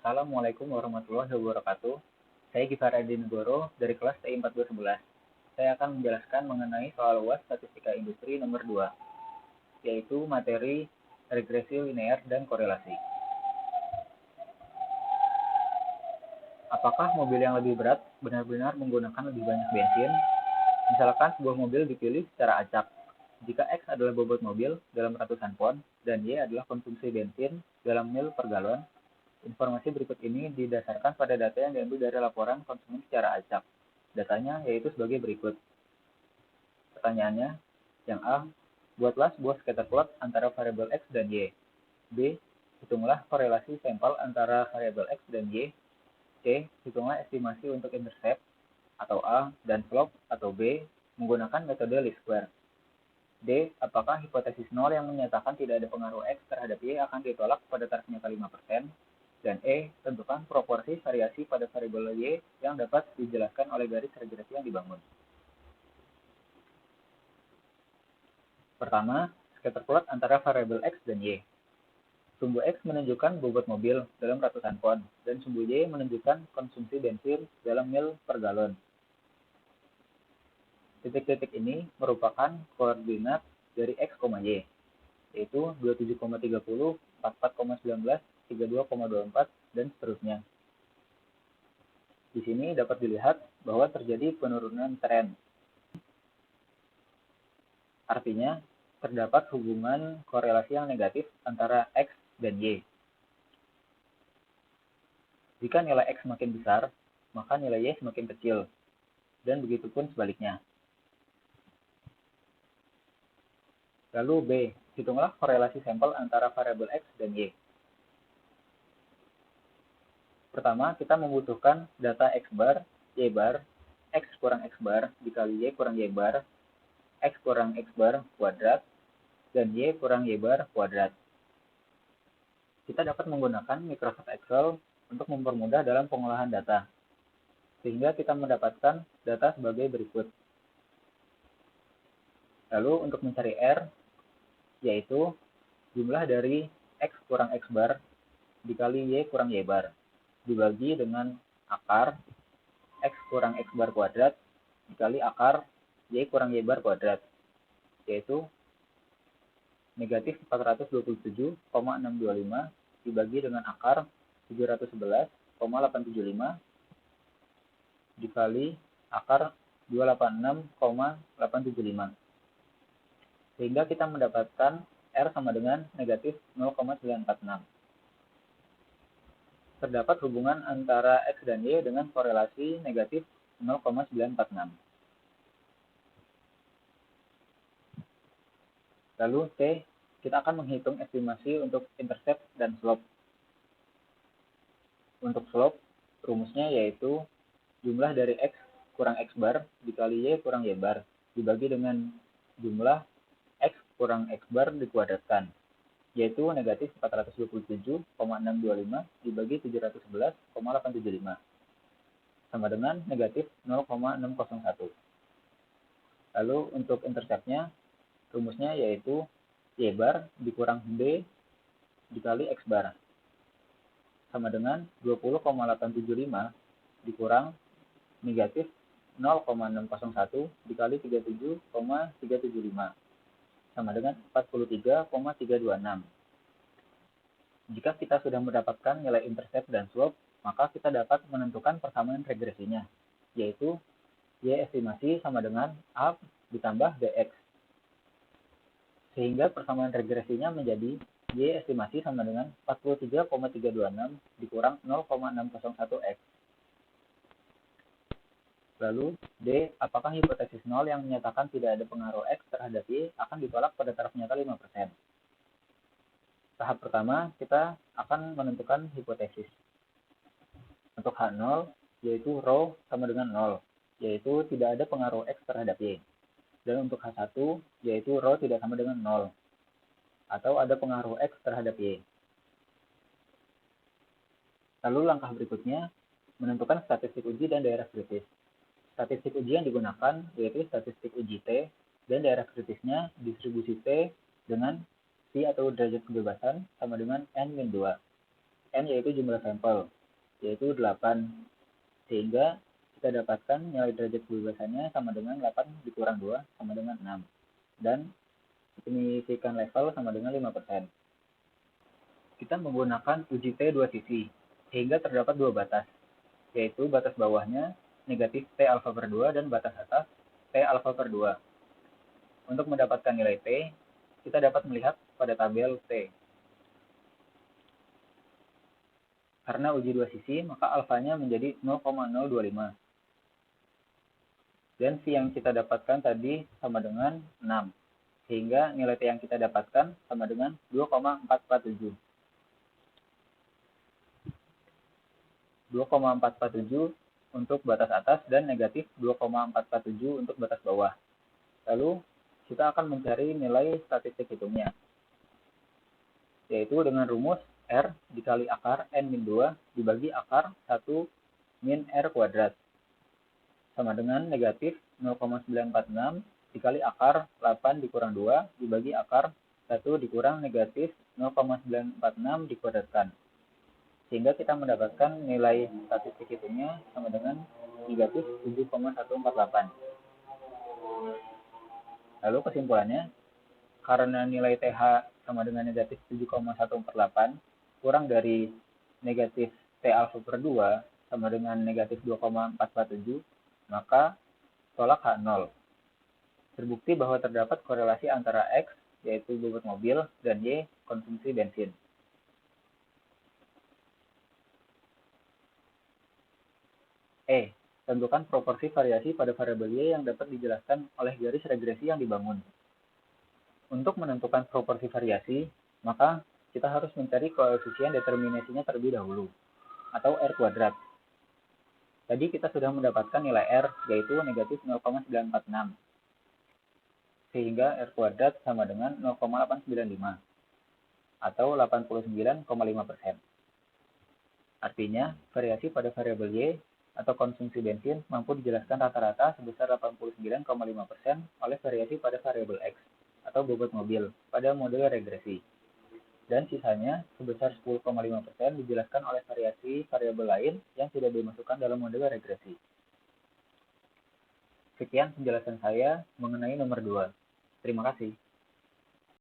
Assalamualaikum warahmatullahi wabarakatuh. Saya Givari Adinegoro dari kelas TI 1411. Saya akan menjelaskan mengenai soal UAS Statistika Industri nomor 2, yaitu materi regresi linear dan korelasi. Apakah mobil yang lebih berat benar-benar menggunakan lebih banyak bensin? Misalkan sebuah mobil dipilih secara acak. Jika X adalah bobot mobil dalam ratusan pon dan Y adalah konsumsi bensin dalam mil per galon, informasi berikut ini didasarkan pada data yang diambil dari laporan konsumen secara acak. Datanya yaitu sebagai berikut. Pertanyaannya, yang A, buatlah sebuah scatter plot antara variabel X dan Y. B, hitunglah korelasi sampel antara variabel X dan Y. C, hitunglah estimasi untuk intercept atau A dan slope atau B menggunakan metode least square. D, apakah hipotesis 0 yang menyatakan tidak ada pengaruh X terhadap Y akan ditolak pada taraf nyata 5%? Dan E, tentukan proporsi variasi pada variabel Y yang dapat dijelaskan oleh garis regresi yang dibangun. Pertama, scatter plot antara variabel X dan Y. Sumbu X menunjukkan bobot mobil dalam ratusan pon, dan sumbu Y menunjukkan konsumsi bensin dalam mil per galon. Titik-titik ini merupakan koordinat dari X, Y, yaitu 27,30, 44,19, 32,24, dan seterusnya. Di sini dapat dilihat bahwa terjadi penurunan tren. Artinya, terdapat hubungan korelasi yang negatif antara X dan Y. Jika nilai X semakin besar, maka nilai Y semakin kecil, dan begitu pun sebaliknya. Lalu B, hitunglah korelasi sampel antara variabel X dan Y. Pertama, kita membutuhkan data X bar, Y bar, X kurang X bar dikali Y kurang Y bar, X kurang X bar kuadrat, dan Y kurang Y bar kuadrat. Kita dapat menggunakan Microsoft Excel untuk mempermudah dalam pengolahan data, sehingga kita mendapatkan data sebagai berikut. Lalu untuk mencari R, yaitu jumlah dari X kurang X bar dikali Y kurang Y bar, dibagi dengan akar X kurang X bar kuadrat dikali akar Y kurang Y bar kuadrat, yaitu negatif 427,625 dibagi dengan akar 711,875 dikali akar 286,875. Sehingga kita mendapatkan R sama dengan negatif 0,946. Terdapat hubungan antara X dan Y dengan korelasi negatif 0,946. Lalu C, kita akan menghitung estimasi untuk intercept dan slope. Untuk slope, rumusnya yaitu jumlah dari X kurang X bar dikali Y kurang Y bar dibagi dengan jumlah X kurang X bar dikuadratkan, yaitu negatif 427,625 dibagi 711,875, sama dengan negatif 0,601. Lalu untuk interceptnya, rumusnya yaitu Y bar dikurang B dikali X bar, sama dengan 20,875 dikurang negatif 0,601 dikali 37,375, sama dengan 43,326. Jika kita sudah mendapatkan nilai intercept dan slope, maka kita dapat menentukan persamaan regresinya, yaitu Y estimasi sama dengan A ditambah BX. Sehingga persamaan regresinya menjadi Y estimasi sama dengan 43,326 dikurang 0,601X. Lalu D, apakah hipotesis 0 yang menyatakan tidak ada pengaruh X terhadap Y akan ditolak pada taraf nyata 5%? Tahap pertama, kita akan menentukan hipotesis. Untuk H0, yaitu rho sama dengan 0, yaitu tidak ada pengaruh X terhadap Y. Dan untuk H1, yaitu rho tidak sama dengan 0, atau ada pengaruh X terhadap Y. Lalu langkah berikutnya, menentukan statistik uji dan daerah kritis. Statistik uji yang digunakan yaitu statistik uji T, dan daerah kritisnya distribusi T dengan P atau derajat kebebasan sama dengan N-2. N yaitu jumlah sampel, yaitu 8. Sehingga kita dapatkan nilai derajat kebebasannya sama dengan 8 dikurang 2 sama dengan 6. Dan signifikan level sama dengan 5%. Kita menggunakan uji T dua sisi, sehingga terdapat dua batas, yaitu batas bawahnya negatif T alfa per 2 dan batas atas T alfa per 2. Untuk mendapatkan nilai T, kita dapat melihat pada tabel T. Karena uji dua sisi, maka alfanya menjadi 0,025. Dan si yang kita dapatkan tadi sama dengan 6. Sehingga nilai T yang kita dapatkan sama dengan 2,447. 2,447 untuk batas atas dan negatif 2,447 untuk batas bawah. Lalu kita akan mencari nilai statistik hitungnya, yaitu dengan rumus R dikali akar N-2 dibagi akar 1 min R kuadrat sama dengan negatif 0,946 dikali akar 8 dikurang 2 dibagi akar 1 dikurang negatif 0,946 dikuadratkan. Sehingga kita mendapatkan nilai statistik hitungnya sama dengan negatif 7,148. Lalu kesimpulannya, karena nilai TH sama dengan negatif 7,148 kurang dari negatif T alfa per 2 sama dengan negatif 2,447, maka tolak H0. Terbukti bahwa terdapat korelasi antara X, yaitu bobot mobil, dan Y, konsumsi bensin. E. Tentukan proporsi variasi pada variabel Y yang dapat dijelaskan oleh garis regresi yang dibangun. Untuk menentukan proporsi variasi, maka kita harus mencari koefisien determinasinya terlebih dahulu, atau R kuadrat. Tadi kita sudah mendapatkan nilai R, yaitu negatif 0,946. Sehingga R kuadrat sama dengan 0,895, atau 89,5%. Artinya, variasi pada variabel Y atau konsumsi bensin mampu dijelaskan rata-rata sebesar 89,5% oleh variasi pada variabel X atau bobot mobil pada model regresi. Dan sisanya sebesar 10,5% dijelaskan oleh variasi variabel lain yang tidak dimasukkan dalam model regresi. Sekian penjelasan saya mengenai nomor 2. Terima kasih.